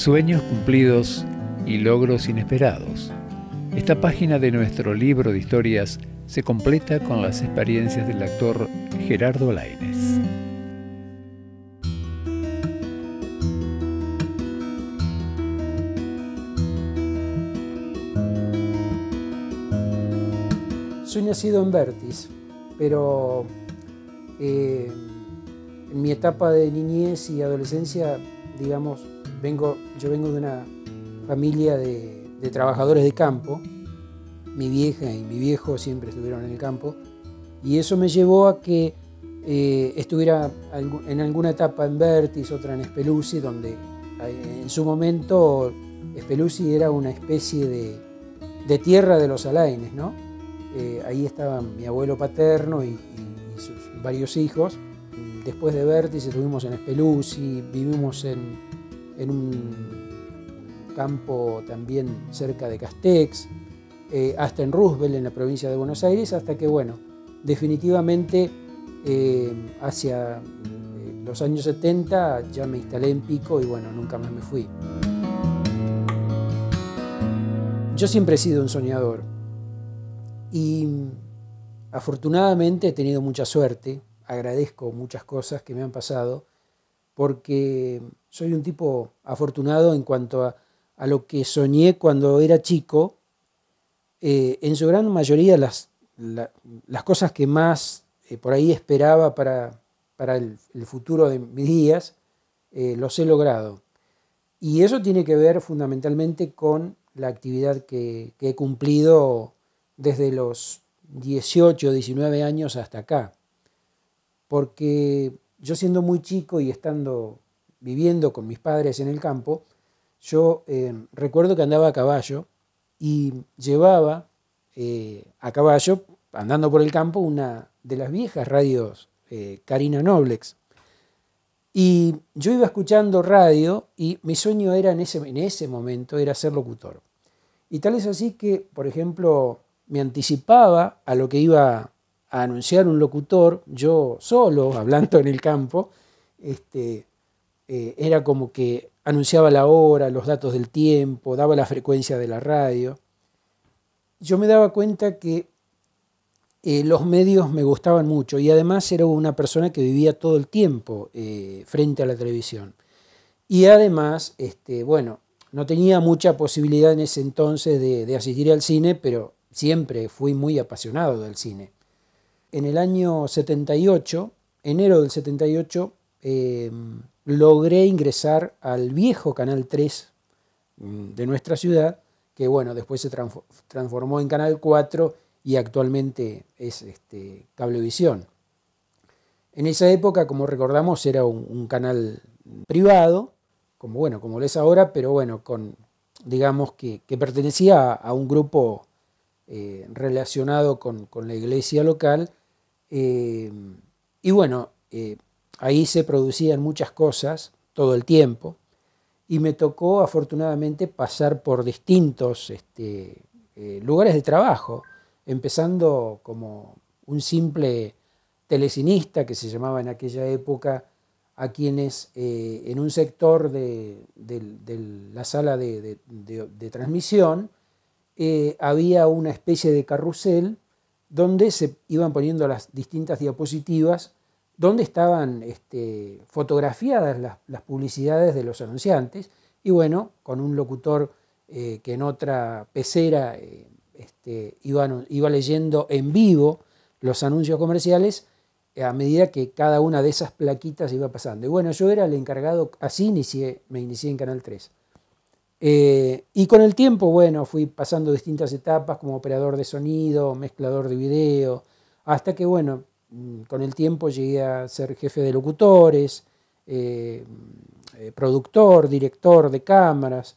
Sueños cumplidos y logros inesperados. Esta página de nuestro libro de historias se completa con las experiencias del actor Gerardo Laínez. Soy nacido en Vértiz, pero en mi etapa de niñez y adolescencia, digamos, yo vengo de una familia de trabajadores de campo. Mi vieja y mi viejo siempre estuvieron en el campo, y eso me llevó a que estuviera en alguna etapa en Vértiz, otra en Speluzzi, donde en su momento Speluzzi era una especie de tierra de los Alaines, ¿no? Ahí estaban mi abuelo paterno y sus varios hijos. Después de Vértiz estuvimos en Speluzzi, vivimos en un campo también cerca de Castex, hasta en Roosevelt, en la provincia de Buenos Aires, hasta que, bueno, definitivamente hacia los años 70 ya me instalé en Pico y, bueno, nunca más me fui. Yo siempre he sido un soñador y afortunadamente he tenido mucha suerte, agradezco muchas cosas que me han pasado, porque soy un tipo afortunado en cuanto a lo que soñé cuando era chico. En su gran mayoría las cosas que más por ahí esperaba para el futuro de mis días, los he logrado. Y eso tiene que ver fundamentalmente con la actividad que he cumplido desde los 18, 19 años hasta acá. Porque yo, siendo muy chico y viviendo con mis padres en el campo, yo recuerdo que andaba a caballo y llevaba a caballo, andando por el campo, una de las viejas radios Carina Noblex. Y yo iba escuchando radio y mi sueño era en ese momento era ser locutor. Y tal es así que, por ejemplo, me anticipaba a lo que iba a anunciar un locutor, yo solo, hablando en el campo. Era como que anunciaba la hora, los datos del tiempo, daba la frecuencia de la radio. Yo me daba cuenta que los medios me gustaban mucho y además era una persona que vivía todo el tiempo frente a la televisión. Y además, bueno, no tenía mucha posibilidad en ese entonces de asistir al cine, pero siempre fui muy apasionado del cine. En el año 78, enero del 78, logré ingresar al viejo Canal 3 de nuestra ciudad, que, bueno, después se transformó en Canal 4 y actualmente es Cablevisión. En esa época, como recordamos, era un canal privado, como lo es ahora, pero bueno, digamos que pertenecía a un grupo relacionado con la iglesia local, y bueno, ahí se producían muchas cosas todo el tiempo, y me tocó afortunadamente pasar por distintos lugares de trabajo, empezando como un simple telecinista, que se llamaba en aquella época, a quienes en un sector de la sala de transmisión había una especie de carrusel donde se iban poniendo las distintas diapositivas, donde estaban fotografiadas las publicidades de los anunciantes, y bueno, con un locutor que en otra pecera iba leyendo en vivo los anuncios comerciales a medida que cada una de esas plaquitas iba pasando. Y bueno, yo era el encargado, así me inicié en Canal 3. Y con el tiempo, bueno, fui pasando distintas etapas como operador de sonido, mezclador de video, hasta que, bueno, con el tiempo llegué a ser jefe de locutores, productor, director de cámaras,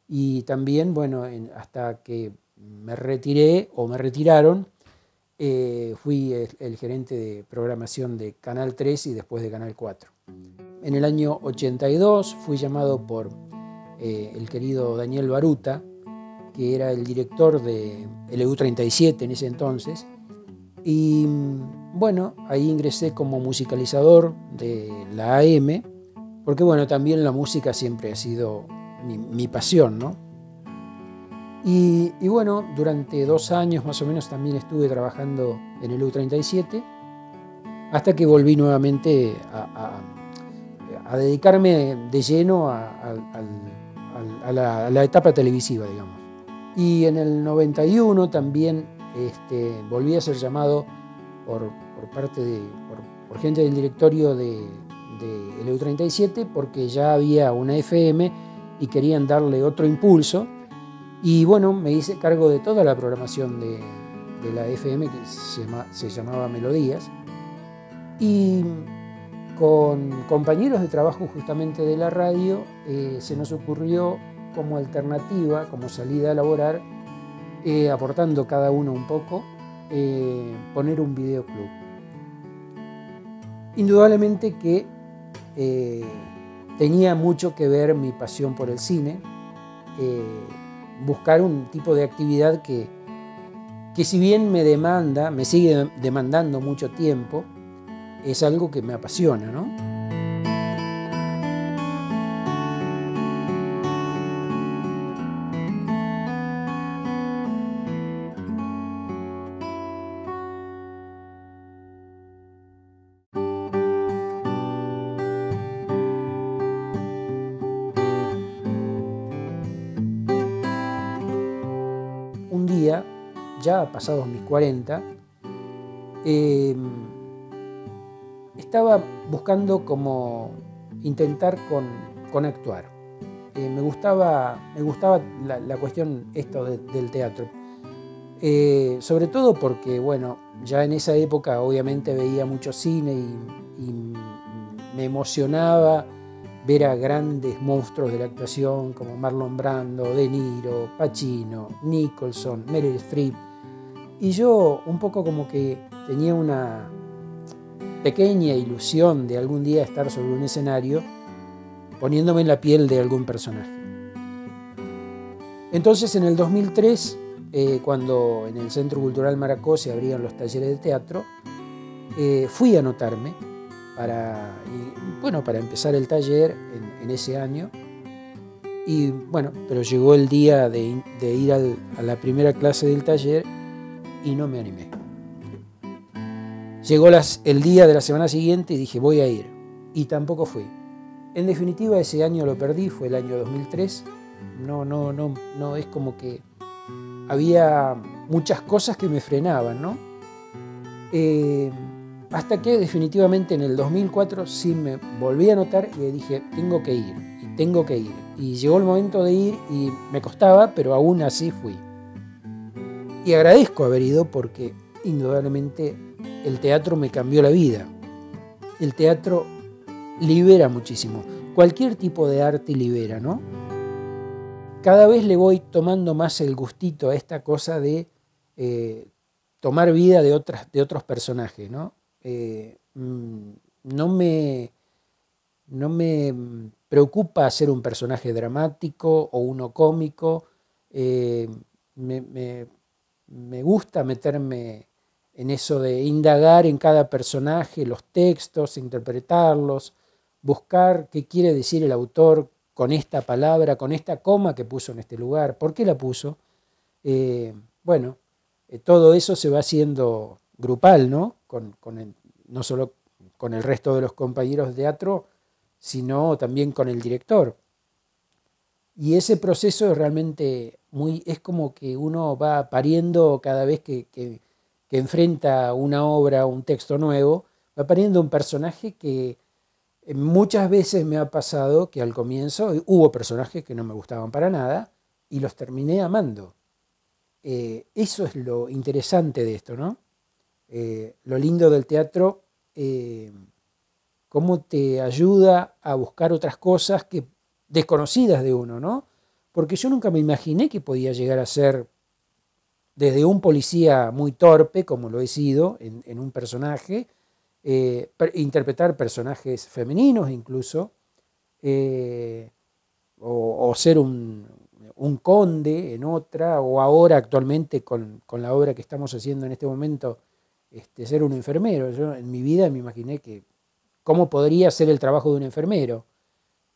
y también, bueno, hasta que me retiré o me retiraron, fui el gerente de programación de Canal 3 y después de Canal 4. En el año 82 fui llamado por el querido Daniel Baruta, que era el director de LU37 en ese entonces, y bueno, ahí ingresé como musicalizador de la AM, porque bueno, también la música siempre ha sido mi pasión, ¿no? Y bueno, durante 2 años más o menos también estuve trabajando en el U37, hasta que volví nuevamente a dedicarme de lleno a la etapa televisiva, digamos. Y en el 91 también volví a ser llamado por gente del directorio de EU37, porque ya había una FM y querían darle otro impulso. Y bueno, me hice cargo de toda la programación de la FM, que se llamaba Melodías. Y con compañeros de trabajo justamente de la radio, se nos ocurrió como alternativa, como salida a laborar, aportando cada uno un poco, poner un videoclub. Indudablemente que tenía mucho que ver mi pasión por el cine, buscar un tipo de actividad que si bien me sigue demandando mucho tiempo, es algo que me apasiona, ¿no? Un día, ya pasados mis 40, estaba buscando como intentar con actuar. Me gustaba la cuestión del teatro. Sobre todo porque, bueno, ya en esa época obviamente veía mucho cine y me emocionaba ver a grandes monstruos de la actuación como Marlon Brando, De Niro, Pacino, Nicholson, Meryl Streep. Y yo un poco como que tenía una pequeña ilusión de algún día estar sobre un escenario poniéndome en la piel de algún personaje. Entonces en el 2003, cuando en el Centro Cultural Maracó se abrían los talleres de teatro, fui a anotarme para empezar el taller en ese año. Y bueno, pero llegó el día de ir a la primera clase del taller y no me animé. Llegó el día de la semana siguiente y dije, voy a ir. Y tampoco fui. En definitiva, ese año lo perdí, fue el año 2003. No, es como que había muchas cosas que me frenaban, ¿no? Hasta que definitivamente en el 2004 sí me volví a anotar y dije, tengo que ir. Y llegó el momento de ir y me costaba, pero aún así fui. Y agradezco haber ido porque indudablemente el teatro me cambió la vida. El teatro libera muchísimo. Cualquier tipo de arte libera, ¿no? Cada vez le voy tomando más el gustito a esta cosa de tomar vida de otros personajes, ¿no? No me preocupa hacer un personaje dramático o uno cómico. Me gusta meterme en eso de indagar en cada personaje, los textos, interpretarlos, buscar qué quiere decir el autor con esta palabra, con esta coma que puso en este lugar, por qué la puso. Todo eso se va haciendo grupal, ¿no? No solo con el resto de los compañeros de teatro, sino también con el director. Y ese proceso es realmente es como que uno va pariendo cada vez que enfrenta una obra, un texto nuevo, va pariendo un personaje que muchas veces me ha pasado que al comienzo hubo personajes que no me gustaban para nada y los terminé amando. Eso es lo interesante de esto, ¿no? Lo lindo del teatro, cómo te ayuda a buscar otras cosas desconocidas de uno, ¿no? Porque yo nunca me imaginé que podía llegar a ser desde un policía muy torpe, como lo he sido en un personaje, interpretar personajes femeninos incluso, o ser un conde en otra, o ahora actualmente con la obra que estamos haciendo en este momento, ser un enfermero. Yo en mi vida me imaginé que cómo podría ser el trabajo de un enfermero.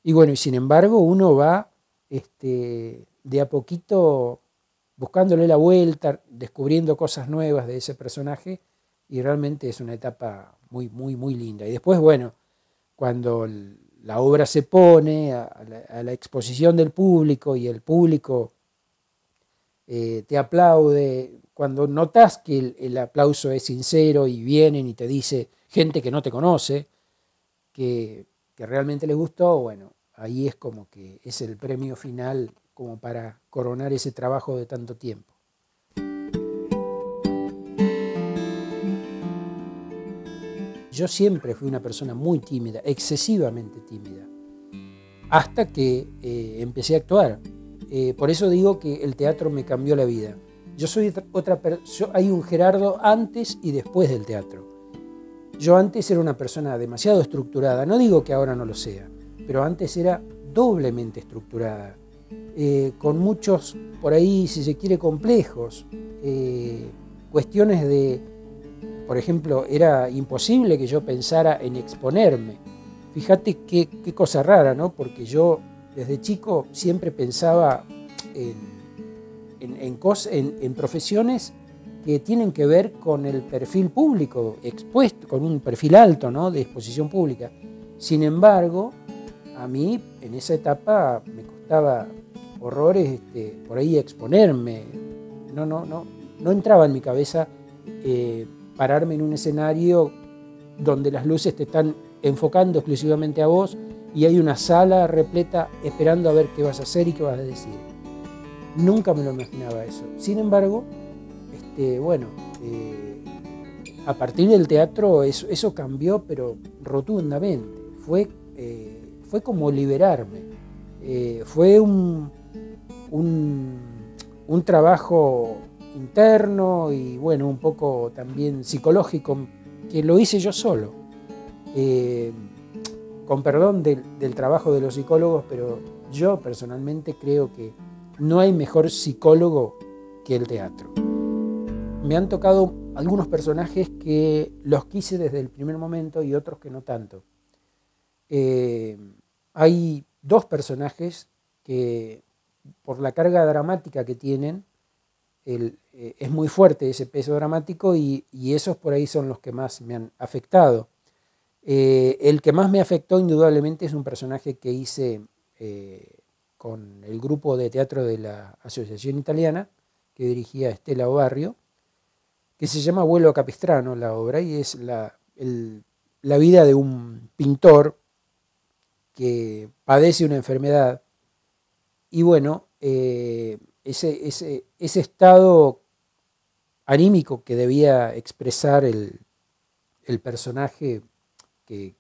Y bueno, y sin embargo uno va de a poquito buscándole la vuelta, descubriendo cosas nuevas de ese personaje, y realmente es una etapa muy, muy, muy linda. Y después, bueno, cuando la obra se pone a la exposición del público y el público te aplaude, cuando notas que el aplauso es sincero y vienen y te dice gente que no te conoce, que realmente les gustó, bueno, ahí es como que es el premio final como para coronar ese trabajo de tanto tiempo. Yo siempre fui una persona muy tímida, excesivamente tímida, hasta que empecé a actuar. Por eso digo que el teatro me cambió la vida. Yo soy otra persona, hay un Gerardo antes y después del teatro. Yo antes era una persona demasiado estructurada, no digo que ahora no lo sea, pero antes era doblemente estructurada, con muchos, por ahí, si se quiere, complejos, cuestiones de, por ejemplo, era imposible que yo pensara en exponerme. Fíjate qué cosa rara, ¿no? Porque yo desde chico siempre pensaba en profesiones que tienen que ver con el perfil público expuesto, con un perfil alto, ¿no?, de exposición pública. Sin embargo, a mí en esa etapa me costaba horrores por ahí exponerme. No entraba en mi cabeza pararme en un escenario donde las luces te están enfocando exclusivamente a vos y hay una sala repleta esperando a ver qué vas a hacer y qué vas a decir. Nunca me lo imaginaba eso. Sin embargo, a partir del teatro eso cambió, pero rotundamente. Fue como liberarme. Fue un trabajo interno y bueno, un poco también psicológico, que lo hice yo solo. Con perdón del trabajo de los psicólogos, pero yo personalmente creo que no hay mejor psicólogo que el teatro. Me han tocado algunos personajes que los quise desde el primer momento y otros que no tanto. Hay dos personajes que, por la carga dramática que tienen, es muy fuerte ese peso dramático y esos por ahí son los que más me han afectado. El que más me afectó indudablemente es un personaje que hice con el grupo de teatro de la Asociación Italiana, que dirigía Estela Obarrio, que se llama Vuelo a Capistrano, la obra, y es la vida de un pintor que padece una enfermedad. Y bueno, ese estado anímico que debía expresar el personaje que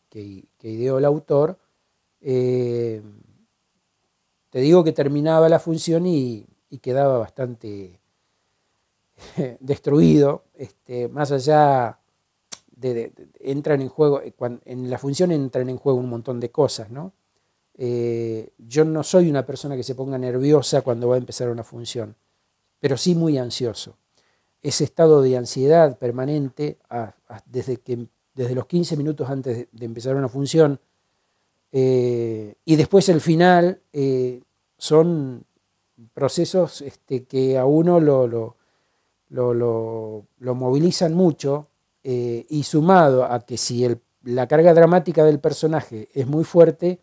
ideó el autor, te digo que terminaba la función y quedaba bastante destruido, más allá entran en juego, en la función entran en juego un montón de cosas, ¿no? Yo no soy una persona que se ponga nerviosa cuando va a empezar una función, pero sí muy ansioso. Ese estado de ansiedad permanente desde los 15 minutos antes de empezar una función y después el final, son procesos que a uno lo movilizan mucho, y sumado a que si la carga dramática del personaje es muy fuerte,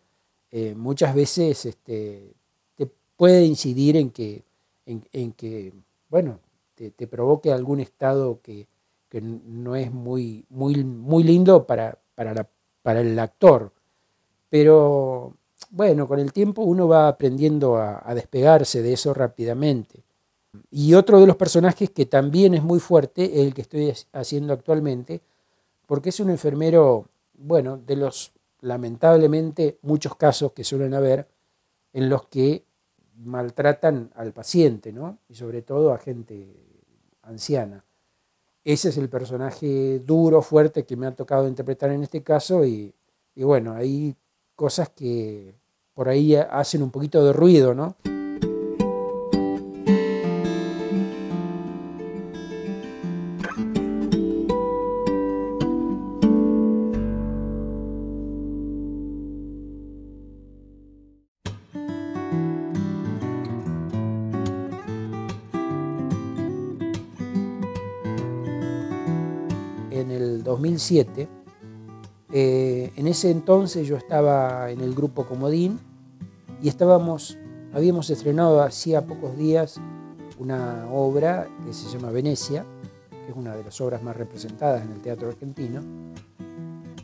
muchas veces te puede incidir en que bueno, te provoque algún estado que no es muy, muy, muy lindo para el actor. Pero bueno, con el tiempo uno va aprendiendo a despegarse de eso rápidamente. Y otro de los personajes que también es muy fuerte es el que estoy haciendo actualmente, porque es un enfermero, bueno, de los lamentablemente muchos casos que suelen haber en los que maltratan al paciente, ¿no? Y sobre todo a gente anciana. Ese es el personaje duro, fuerte que me ha tocado interpretar en este caso y bueno, hay cosas que por ahí hacen un poquito de ruido, ¿no? 2007. En ese entonces yo estaba en el grupo Comodín y habíamos estrenado hacía pocos días una obra que se llama Venecia, que es una de las obras más representadas en el teatro argentino.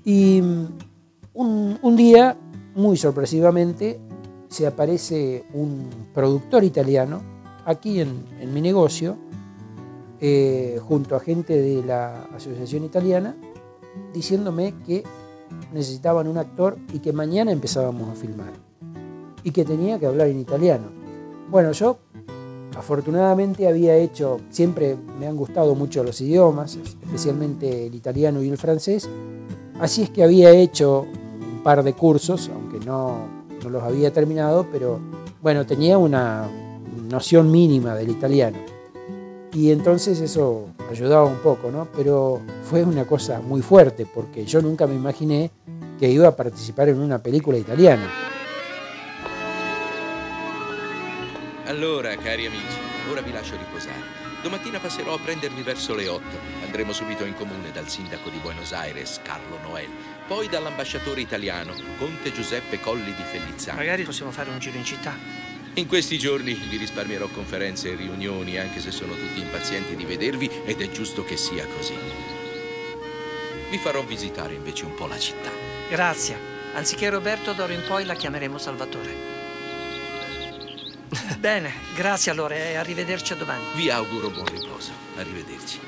Y un día, muy sorpresivamente, se aparece un productor italiano aquí en mi negocio, junto a gente de la Asociación Italiana, diciéndome que necesitaban un actor y que mañana empezábamos a filmar y que tenía que hablar en italiano. Bueno, yo afortunadamente siempre me han gustado mucho los idiomas, especialmente el italiano y el francés, así es que había hecho un par de cursos, aunque no los había terminado, pero bueno, tenía una noción mínima del italiano. Y entonces eso ayudaba un poco, ¿no? Pero fue una cosa muy fuerte, porque yo nunca me imaginé que iba a participar en una película italiana. Allora, cari amici, ora vi lascio riposare. Domattina passerò a prendervi verso le 8. Andremo subito in comune dal sindaco di Buenos Aires, Carlo Noel, poi dall'ambasciatore italiano, Conte Giuseppe Colli di Fellizzano. Magari possiamo fare un giro in città. In questi giorni vi risparmierò conferenze e riunioni, anche se sono tutti impazienti di vedervi, ed è giusto che sia così. Vi farò visitare invece un po' la città. Grazie. Anziché Roberto, d'ora in poi la chiameremo Salvatore. Bene, grazie allora e arrivederci a domani. Vi auguro buon riposo. Arrivederci.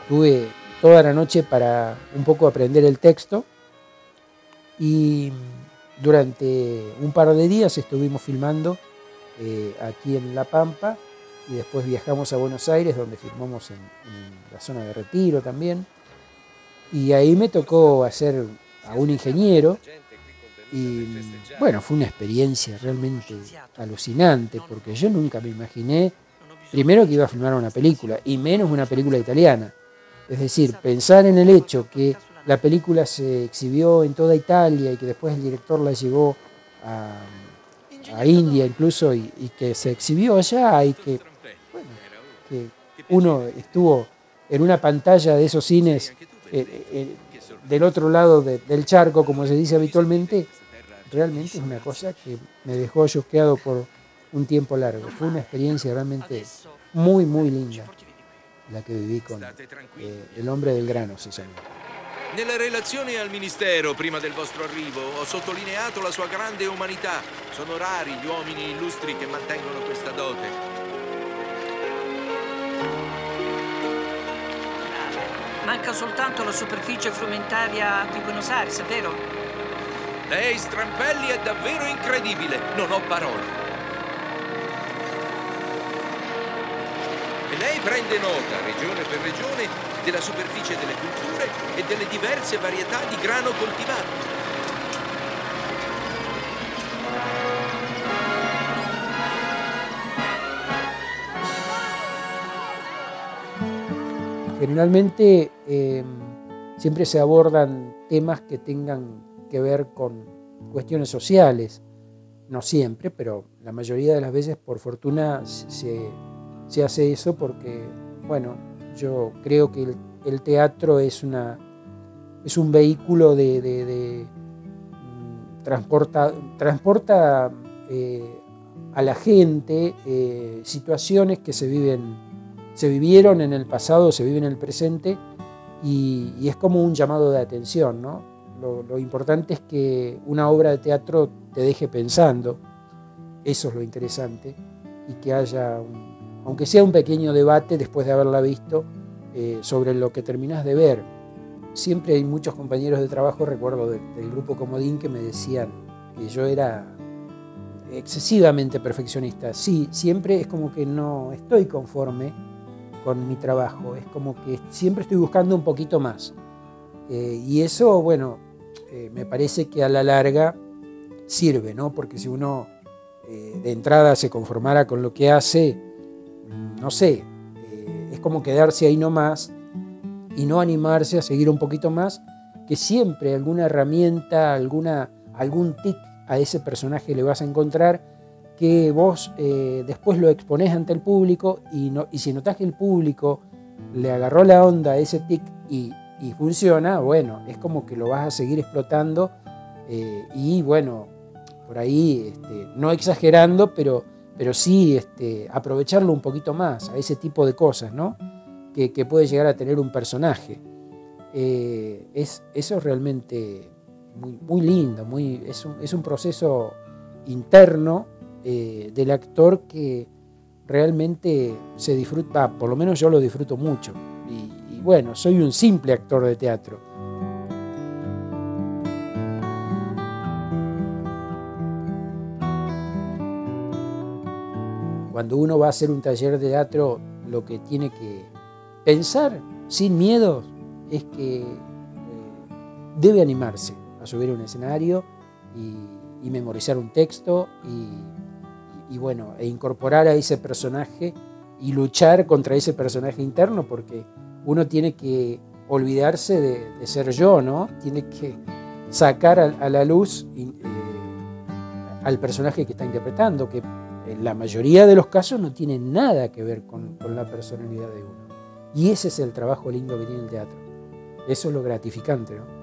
Tuve toda la noche para un poco aprender el texto y durante un par de días estuvimos filmando aquí en La Pampa y después viajamos a Buenos Aires, donde filmamos en la zona de Retiro también, y ahí me tocó hacer a un ingeniero y bueno, fue una experiencia realmente alucinante, porque yo nunca me imaginé primero que iba a filmar una película y menos una película italiana. Es decir, pensar en el hecho que la película se exhibió en toda Italia y que después el director la llevó a India incluso y que se exhibió allá y que, bueno, que uno estuvo en una pantalla de esos cines del otro lado del charco, como se dice habitualmente, realmente es una cosa que me dejó chusqueado por un tiempo largo. Fue una experiencia realmente muy, muy linda la che viví con l'Ombre del Grano, si chiama. Nella relazione al Ministero, prima del vostro arrivo, ho sottolineato la sua grande umanità. Sono rari gli uomini illustri che mantengono questa dote. Manca soltanto la superficie frumentaria di Buenos Aires, è vero? Lei, Strampelli, è davvero incredibile. Non ho parole. Lei prende nota, regione per regione, della superficie delle culture e delle diverse varietà di grano coltivato. Generalmente siempre se abordan temas que tengan que ver con cuestiones sociales. No siempre, pero la mayoría de las veces, por fortuna, se hace eso porque, bueno, yo creo que el teatro es un vehículo transporta a la gente situaciones que se vivieron en el pasado, se viven en el presente y es como un llamado de atención, ¿no? Lo importante es que una obra de teatro te deje pensando, eso es lo interesante, y que haya aunque sea un pequeño debate después de haberla visto, sobre lo que terminás de ver. Siempre hay muchos compañeros de trabajo, recuerdo del grupo Comodín, que me decían que yo era excesivamente perfeccionista. Sí, siempre es como que no estoy conforme con mi trabajo, es como que siempre estoy buscando un poquito más. Y eso, bueno, me parece que a la larga sirve, ¿no? Porque si uno de entrada se conformara con lo que hace, no sé, es como quedarse ahí nomás y no animarse a seguir un poquito más, que siempre alguna herramienta, algún tic a ese personaje le vas a encontrar que vos después lo exponés ante el público y si notás que el público le agarró la onda a ese tic y funciona, bueno, es como que lo vas a seguir explotando y bueno, por ahí no exagerando, pero sí aprovecharlo un poquito más a ese tipo de cosas, ¿no? que puede llegar a tener un personaje. Eso es realmente muy, muy lindo, es un proceso interno del actor que realmente se disfruta, por lo menos yo lo disfruto mucho. Y bueno, soy un simple actor de teatro. Cuando uno va a hacer un taller de teatro, lo que tiene que pensar sin miedo es que debe animarse a subir a un escenario y memorizar un texto y bueno, e incorporar a ese personaje y luchar contra ese personaje interno, porque uno tiene que olvidarse de ser yo, ¿no? Tiene que sacar a la luz al personaje que está interpretando, que en la mayoría de los casos no tiene nada que ver con la personalidad de uno. Y ese es el trabajo lindo que tiene el teatro. Eso es lo gratificante, ¿no?